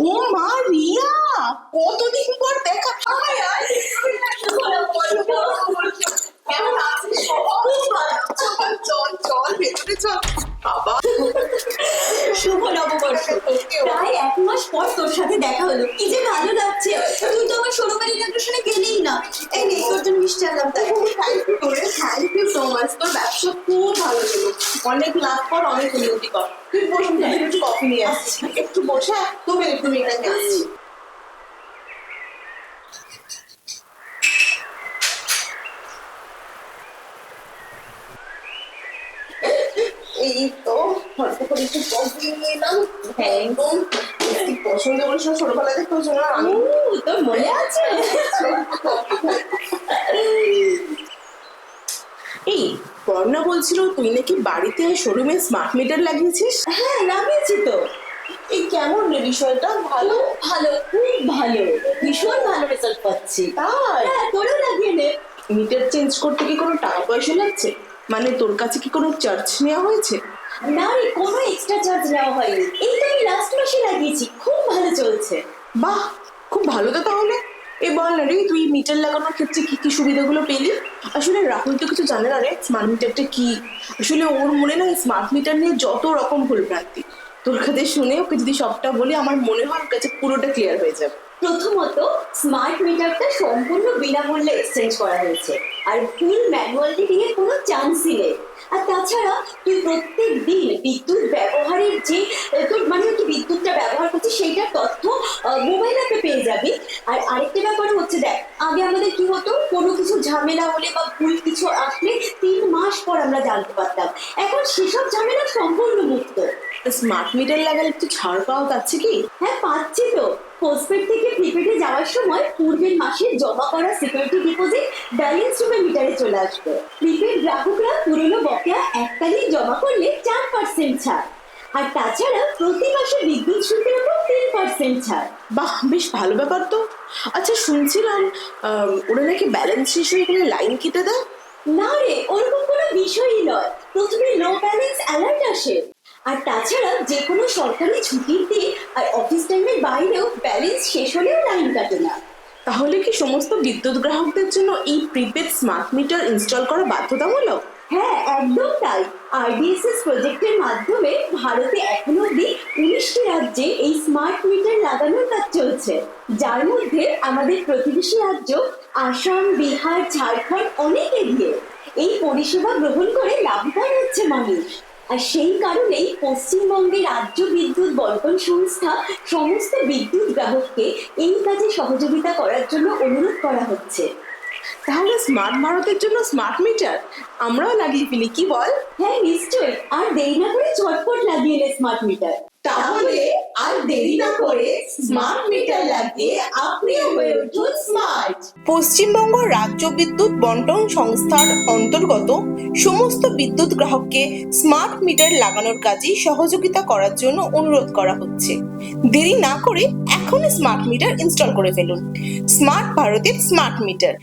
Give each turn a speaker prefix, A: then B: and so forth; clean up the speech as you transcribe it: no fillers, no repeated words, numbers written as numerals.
A: ও মা রিয়া, কতদিন পর দেখা। আয় আয়, কেমন আছিস? চল চল ভেতরে চল বাবা।
B: শুভ নববর্ষ। প্রায় 1 মাস পর তোর সাথে দেখা হলো, কি যে ভালো লাগছে। তুই তো আমার শোরুমের ইনগ্রেশনে গেলেই না। এই নে তোর জন্য মিষ্টি আনলাম। তাই
A: থ্যাংক ইউ সো মাচ। তোর ব্যবসা খুব ভালো ছিল, অনেক লাভ কর, অনেক উন্নতি কর। তুই বসে একটু কফি নিয়ে আসছিস, একটু বসে তোকে একটু মেয়েটাকে আসছি। এই তো অল্প করে একটু কফি নিয়ে এলাম। একদম তুই পছন্দ করিস না ছোটবেলা থেকে, ওই জন্য আমি
B: তোর মনে আছে?
A: এই বর্ণা বলছিল তুই নাকি বাড়িতে শোরুমে স্মার্ট মিটার লাগিয়েছিস।
B: হ্যাঁ লাগিয়েছি তো।
A: এই কেমন রে বিষয়টা? ভালো?
B: ভালো, খুব ভালো, ভীষণ ভালো রেজাল্ট পাচ্ছি।
A: তাই?
B: হ্যাঁ তোরও লাগিয়ে নে।
A: মিটার চেঞ্জ করতে কি কোনো টাকা পয়সা লাগছে? মানে তোর কাছে কি কোনো চার্জ নেওয়া হয়েছে?
B: না রে, কোনো এক্সট্রা চার্জ নেওয়া হয়নি। এই তো আমি লাস্ট মাসে লাগিয়েছি, খুব ভালো চলছে।
A: বাহ, খুব ভালো তো তাহলে। এ বল না রে, তুই মিটার লাগানোর ক্ষেত্রে কি কি সুবিধাগুলো পেলি? আসলে রাহুল তো কিছু জানে না রে স্মার্ট মিটারটা কি। আসলে ওর মনে না স্মার্ট মিটার নিয়ে যত রকম ভুলভ্রান্তি। তোর কাছে শুনে ওকে যদি সবটা বলি, আমার মনে হয় ওর কাছে পুরোটা ক্লিয়ার হয়ে যাবে।
B: প্রথমত, স্মার্ট মিটারটা সম্পূর্ণ বিনামূল্যে এক্সচেঞ্জ করা হয়েছে, আর ফুল ম্যানুয়ালটি দিয়ে কোনো চান্সই নেই। আর তাছাড়া তুই প্রত্যেক দিন বিদ্যুৎ ব্যবহারের যে তোর মানে তুই বিদ্যুৎটা ব্যবহার করছিস সেইটার তথ্য মোবাইল অ্যাপে পেয়ে যাবি। আর আরেকটা ব্যাপার হচ্ছে, দেখ আগে আমাদের কি হতো, কোনো কিছু ঝামেলা হলে বা ভুল কিছু আসলে 3 মাস পর আমরা জানতে পারতাম। এখন সেসব ঝামেলা সম্পূর্ণ মুক্ত।
A: স্মার্ট মিটার লাগালে একটু ছাড় পাওয়া যাচ্ছে কি?
B: হ্যাঁ পাচ্ছি তো। পোস্টপেড থেকে প্রিপেডে যাওয়ার সময় পূর্বের মাসে জমা করা সিকিউরিটি ডিপোজিট ব্যালেন্স রুমে মিটারে চলে আসবে। প্রিপেড গ্রাহকরা পুরনো বকেয়া এককালীন জমা করলে 4% ছাড়। আর তাছাড়া প্রতি মাসে বিদ্যুৎ শুল্কের উপর 3% ছাড়।
A: বাহ, বেশ ভালো ব্যাপার তো। আচ্ছা শুনছিলাম ওরা নাকি ব্যালেন্স শেষ হয়ে গেলে লাইন কেটে দেয়।
B: না রে, ওরকম কোনো বিষয়ই নয়। প্রথমে লো ব্যালেন্স অ্যালার্ট আসে। আর তাছাড়া যে কোনো সরকারি ছুটির দিন আর অফিস টাইমের বাইরেও ব্যালেন্স শেষ হলেও লাইন কাটে না।
A: তাহলে কি সমস্ত বিদ্যুৎ গ্রাহকদের জন্য এই প্রিপেড স্মার্ট মিটার ইনস্টল করা বাধ্যতামূলক?
B: হ্যাঁ একদম তাই। আরডিএসএস প্রজেক্টের মাধ্যমে ভারতে এখনো অব্দি 19টি রাজ্যে এই স্মার্ট মিটার লাগানোর কাজ চলছে, যার মধ্যে আমাদের প্রতিবেশী রাজ্য আসাম, বিহার, ঝাড়খণ্ড অনেক এগিয়ে। এই পরিষেবা গ্রহণ করে লাভবান হচ্ছে মানুষ। আর সেই কারণেই পশ্চিমবঙ্গের রাজ্য বিদ্যুৎ বন্টন সংস্থা সমস্ত বিদ্যুৎ গ্রাহককে এই কাজে সহযোগিতা করার জন্য অনুরোধ করা হচ্ছে।
A: তাহলে স্মার্ট ভারতের জন্য স্মার্ট মিটার আমরাও লাগিয়ে ফেলি, কি বল?
B: হ্যাঁ নিশ্চয়ই, আর দেরি না করে ঝটপট লাগিয়ে নে স্মার্ট মিটার।
A: তাহলে আর দেরি না করে স্মার্ট মিটার লাগিয়ে আপনিও হয়ে উঠুন স্মার্ট। পশ্চিমবঙ্গ রাজ্য বিদ্যুৎ বন্টন সংস্থার অন্তর্গত সমস্ত বিদ্যুৎ গ্রাহককে স্মার্ট মিটার লাগানোর কাজে সহযোগিতা করার জন্য অনুরোধ করা হচ্ছে। দেরি না করে এখনই স্মার্ট মিটার ইনস্টল করে ফেলুন। স্মার্ট ভারতের স্মার্ট মিটার।